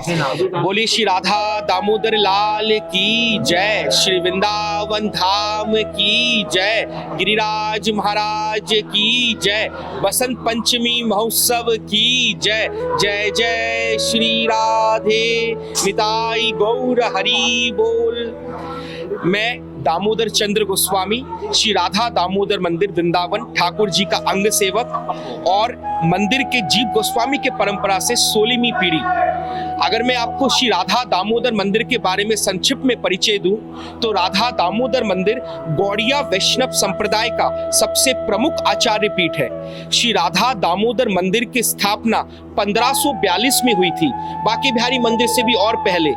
बोली श्री राधा दामोदर लाल की जय, श्री वृंदावन धाम की जय, गिरिराज महाराज की जय, बसंत पंचमी महोत्सव की जय। जय जय श्री राधे निताई गौर हरि बोल। मैं दामोदर चंद्र गोस्वामी श्री राधा दामोदर मंदिर वृंदावन ठाकुर जी का अंग सेवक और मंदिर के जीव गोस्वामी के परंपरा से 16वीं पीढ़ी। अगर मैं आपको श्री राधा दामोदर मंदिर के बारे में संक्षिप्त में परिचय दूं तो राधा दामोदर मंदिर गौड़िया वैष्णव संप्रदाय का सबसे प्रमुख आचार्य पीठ है। श्री राधा दामोदर मंदिर की स्थापना 1542 में हुई थी, बाकी बिहारी मंदिर से भी और पहले।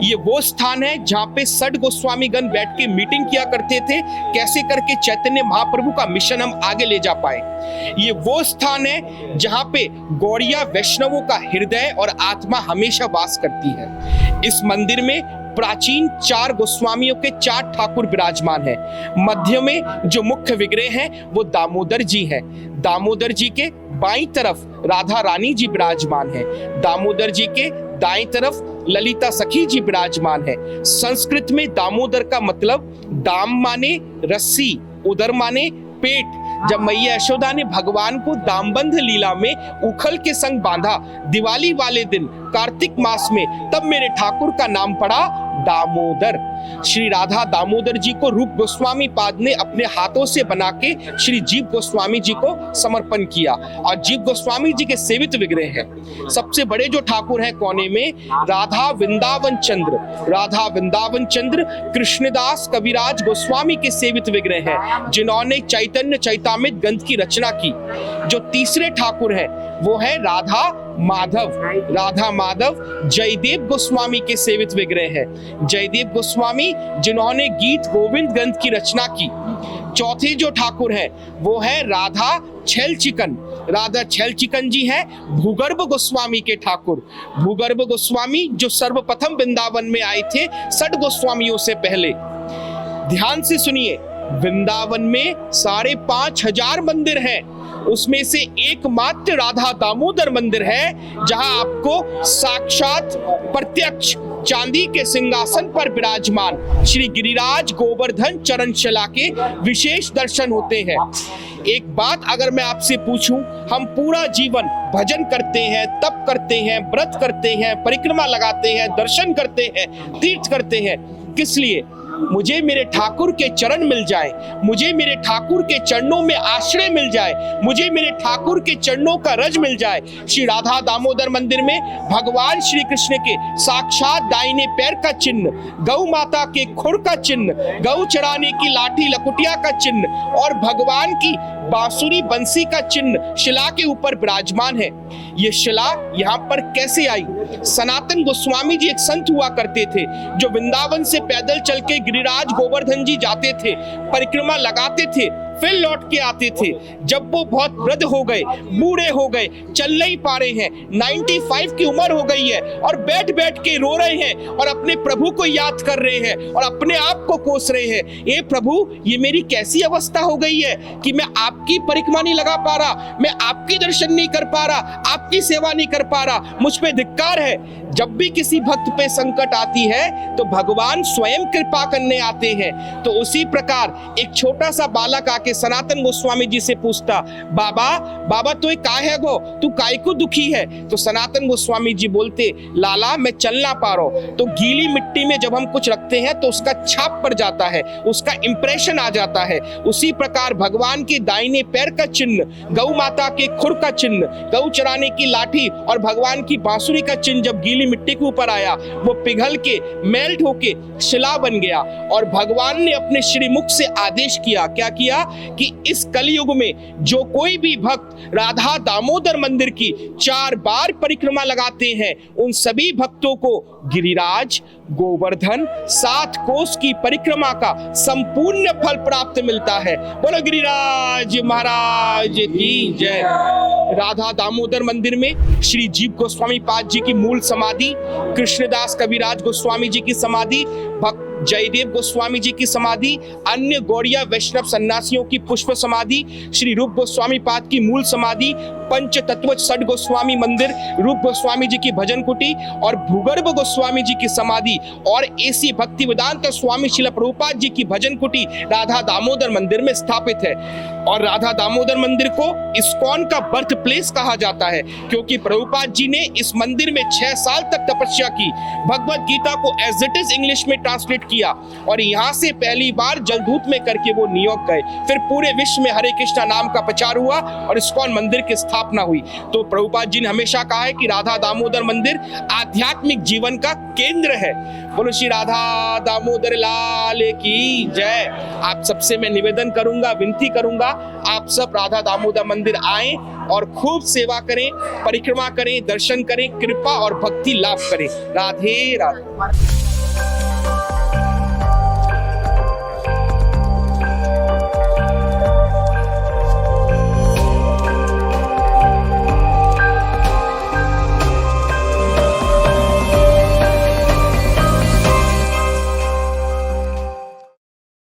ये वो स्थान है जहाँ पे सठ गोस्वामी गण बैठ के मीटिंग किया करते थे, कैसे करके चैतन्य महाप्रभु का मिशन हम आगे ले जा पाए। ये वो स्थान है जहाँ पे गौड़िया वैष्णवों का हृदय और आत्मा हमेशा वास करती है। इस मंदिर में प्राचीन 4 गोस्वामियों के 4 ठाकुर विराजमान हैं। मध्य में जो मुख्य विग्रह हैं वो दामोदर जी हैं। दामोदर जी के बाईं तरफ राधा रानी जी विराजमान हैं। दामोदर जी के दाईं तरफ ललिता सखी जी विराजमान है। संस्कृत में दामोदर का मतलब दाम माने रस्सी, उदर माने पेट। जब मैया यशोदा ने भगवान को दामबंध लीला में उखल के संग बांधा दिवाली वाले दिन कार्तिक मास में, तब मेरे ठाकुर का नाम पड़ा दामोदर। श्री राधा दामोदर जी को रूप गोस्वामी पाद ने अपने हाथों से बना के श्री जीव गोस्वामी जी को समर्पण किया और जीव गोस्वामी जी के सेवित विग्रह है। सबसे बड़े जो ठाकुर हैं कोने में राधा वृंदावन चंद्र, राधा वृंदावन चंद्र कृष्णदास कविराज गोस्वामी के सेवित विग्रह है, जिन्होंने चैतन्य चैतामृत ग्रंथ की रचना की। जो तीसरे ठाकुर है वो है राधा माधव। राधा माधव जयदेव गोस्वामी के सेवित विग्रह है। जयदेव गोस्वामी जिन्होंने गीत गोविंद ग्रंथ की रचना की। चौथे जो ठाकुर है वो है राधा छैल चिकन। राधा छैल चिकन जी हैं भूगर्भ गोस्वामी के ठाकुर। भूगर्भ गोस्वामी जो सर्वप्रथम वृंदावन में आए थे 60 गोस्वामियों से पहले। ध्यान से सुनिए, वृंदावन में 5,500 मंदिर हैं, उसमें से एकमात्र राधा दामोदर मंदिर है जहां आपको साक्षात प्रत्यक्ष चांदी के सिंहासन पर विराजमान श्री गिरिराज गोवर्धन चरणशला के विशेष दर्शन होते हैं। एक बात अगर मैं आपसे पूछूं, हम पूरा जीवन भजन करते हैं, तप करते हैं, व्रत करते हैं, परिक्रमा लगाते हैं, दर्शन करते हैं, तीर्थ करते हैं, किस लिए? मुझे मेरे ठाकुर के चरण मिल जाए, मुझे मेरे ठाकुर के चरणों में आश्रय मिल जाए, मुझे मेरे ठाकुर के चरणों का रज मिल जाए। श्री राधा दामोदर मंदिर में भगवान श्री कृष्ण के साक्षात दाहिने पैर का चिन्ह, गौ माता के खुर का चिन्ह, गौ चराने की लाठी लकुटिया का चिन्ह और भगवान की बांसुरी बंसी का चिन्ह शिला के ऊपर विराजमान है। ये शिला यहाँ पर कैसे आई? सनातन गोस्वामी जी एक संत हुआ करते थे जो वृंदावन से पैदल चल के गिरिराज गोवर्धन जी जाते थे, परिक्रमा लगाते थे, फिर लौट के आते थे। जब वो बहुत वृद्ध हो गए, बूढ़े हो गए, चल नहीं पा रहे हैं, 95 की उम्र हो गई है और बैठ बैठ के रो रहे हैं और अपने प्रभु को याद कर रहे हैं और अपने आप को कोस रहे हैं, ए प्रभु ये मेरी कैसी अवस्था हो गई है कि मैं आपकी परिक्रमा नहीं लगा पा रहा, मैं आपकी दर्शन नहीं कर पा रहा, आपकी सेवा नहीं कर पा रहा, मुझ पे धिक्कार है। जब भी किसी भक्त पे संकट आती है तो भगवान स्वयं कृपा करने आते हैं। तो उसी प्रकार एक छोटा सा बालक आके सनातन गोस्वामी जी से पूछता, बाबा बाबा तो काहे गो, तू काय को दुखी है? तो सनातन गोस्वामी जी बोलते, लाला मैं चल ना पा रहा हूं। तो गीली मिट्टी में जब हम कुछ रखते हैं तो उसका छाप पड़ जाता है, उसका इंप्रेशन आ जाता है। उसी प्रकार भगवान के दाहिने पैर का चिन्ह, गौ माता के खुर का चिन्ह, गौ चराने की लाठी और भगवान की बांसुरी का चिन्ह जब गीली मिट्टी के ऊपर आया, वो पिघल के मेल्ट होके शिला बन गया और भगवान ने अपने श्रीमुख से आदेश किया। क्या किया? कि इस कलयुग में जो कोई भी भक्त राधा दामोदर मंदिर की 4 बार परिक्रमा लगाते हैं, उन सभी भक्तों को गिरिराज गोवर्धन 7 कोस की परिक्रमा का संपूर्ण फल प्राप्त मिलता है। बोलो गिरिराज महाराज की जय। राधा दामोदर मंदिर में श्री जीव गोस्वामी पाद जी की मूल समाधि, कृष्णदास कविराज गोस्वामी जी की समाधि, भक्त जयदेव गोस्वामी जी की समाधि, अन्य गौड़िया वैष्णव सन्यासियों की पुष्प समाधि, श्री रूप गोस्वामी पाद की मूल समाधि, पंच तत्व षड गोस्वामी मंदिर, रूप गोस्वामी जी की भजन कुटी और भूगर्भ गोस्वामी जी की समाधि और एसी भक्ति वेदांत स्वामी श्रील प्रभुपाद जी की भजन कुटी राधा दामोदर मंदिर में स्थापित है। और राधा दामोदर मंदिर को इस्कॉन का बर्थ प्लेस कहा जाता है, क्योंकि प्रभुपाद जी ने इस मंदिर में 6 साल तक तपस्या की, भगवत गीता को एज इट इज इंग्लिश में ट्रांसलेट किया और यहाँ से पहली बार जलदूत में करके वो न्यूयॉर्क गए। फिर पूरे विश्व में हरे कृष्णा नाम का प्रचार हुआ और इस्कॉन मंदिर की स्थापना हुई। तो प्रभुपाद जी ने हमेशा कहा है कि राधा दामोदर मंदिर आध्यात्मिक जीवन का केंद्र है। बोलो श्री राधा दामोदर लाल की जय। आप सबसे मैं निवेदन करूंगा, विनती करूंगा, आप सब राधा दामोदर मंदिर आएं और खूब सेवा करें, परिक्रमा करें, दर्शन करें, कृपा और भक्ति लाभ करें। राधे राधे।